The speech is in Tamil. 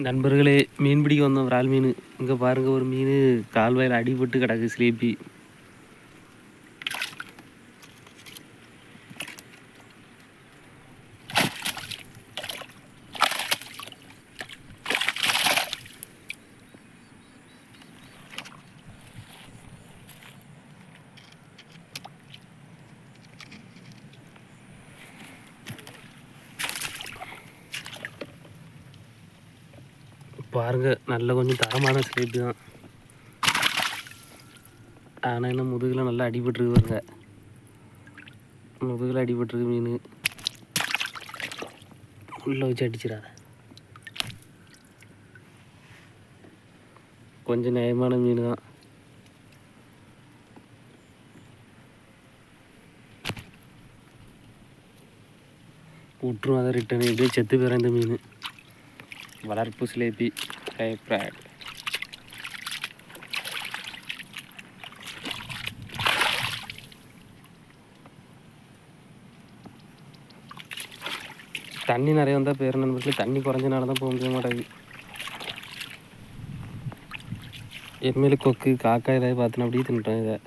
நண்பர்களே, மீன் பிடிக்க வந்தோம். இறால் மீன். இங்கே பாருங்கள், ஒரு மீன் கால்வாயில் அடிபட்டு கிடக்கு. ஸ்லீப்பி. பாருங்க, நல்ல கொஞ்சம் தரமான ஸ்லேப்பி தான். ஆனால் என்ன முதுகில் நல்லா அடிபட்டுருக்கு பாருங்க. முதுகில் அடிபட்டுருக்கு மீன். உள்ளே வச்சு அடிச்சிடாத. கொஞ்சம் நியாயமான மீன் தான். விட்டுரும், அதை ரிட்டர்ன் இப்படியே செத்து போயிடும் இந்த மீன். வளர்ப்பு ஸ்லேப்பி ஹைப்ராட். தண்ணி நிறைய வந்தால் பேர் நண்பர்களே, தண்ணி குறைஞ்சனால தான் போக முடிய மாட்டேங்குது. எருமையில கொக்கு காக்கா ஏதாவது பார்த்துனா அப்படியே தின்னுட்டோம் இதை.